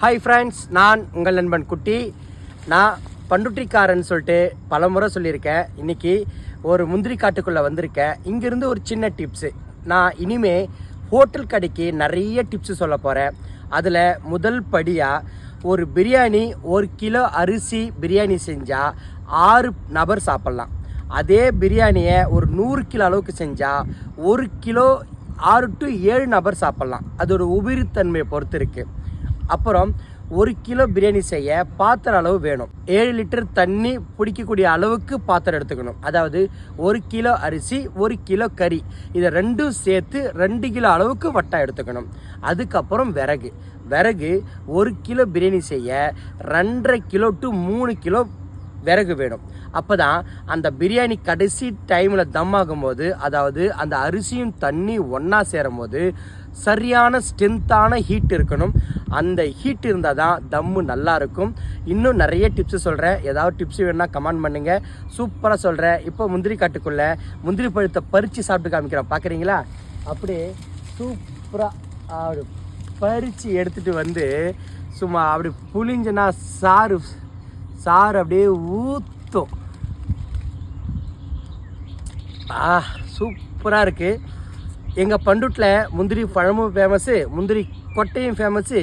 Hi friends, நான் உங்கள் நண்பன் குட்டி. நான் பண்டுட்டிக்காரன் சொல்லிட்டு பல முறை சொல்லியிருக்கேன். இன்றைக்கி ஒரு முந்திரி காட்டுக்குள்ளே வந்திருக்கேன். இங்கேருந்து ஒரு சின்ன டிப்ஸு. நான் இனிமேல் ஹோட்டல் கடைக்கு நிறைய டிப்ஸு சொல்ல போகிறேன். அதில் முதல் படியாக ஒரு பிரியாணி, 1 கிலோ அரிசி பிரியாணி செஞ்சால் 6 நபர் சாப்பிட்லாம். அதே பிரியாணியை ஒரு 100 கிலோ அளவுக்கு செஞ்சால் 1 கிலோ 6 to 7 நபர் சாப்பிட்லாம். அதோட உபிரித்தன்மையை பொறுத்து இருக்குது. அப்புறம் 1 கிலோ பிரியாணி செய்ய பாத்திர அளவு வேணும். 7 லிட்டர் தண்ணி பிடிக்கக்கூடிய அளவுக்கு பாத்திரம் எடுத்துக்கணும். அதாவது 1 கிலோ அரிசி, 1 கிலோ கறி, இதை ரெண்டும் சேர்த்து 2 கிலோ அளவுக்கு வட்டா எடுத்துக்கணும். அதுக்கப்புறம் விறகு 1 கிலோ பிரியாணி செய்ய 2.5 கிலோ to 3 கிலோ விறகு வேணும். அப்போ தான் அந்த பிரியாணி கடைசி டைமில் தம் ஆகும்போது, அதாவது அந்த அரிசியும் தண்ணி ஒன்றா சேரும் போது சரியான ஸ்ட்ரென்த்தான ஹீட் இருக்கணும். அந்த ஹீட் இருந்தால் தான் தம்மு நல்லாயிருக்கும். இன்னும் நிறைய டிப்ஸு சொல்கிறேன். ஏதாவது டிப்ஸு வேணுன்னா கமெண்ட் பண்ணுங்கள், சூப்பராக சொல்கிறேன். இப்போ முந்திரி காட்டுக்குள்ளே முந்திரி பழத்தை பறித்து சாப்பிட்டு காமிக்கிறேன், பார்க்குறீங்களா? அப்படியே சூப்பராக அப்படி பறித்து எடுத்துகிட்டு வந்து சும்மா அப்படி புளிஞ்சுன்னா சாறு அப்படியே ஊற்றும். சூப்பராக இருக்குது. எங்கள் பண்டுட்டில் முந்திரி பழமும் ஃபேமஸ்ஸு, முந்திரி கொட்டையும் ஃபேமஸ்ஸு.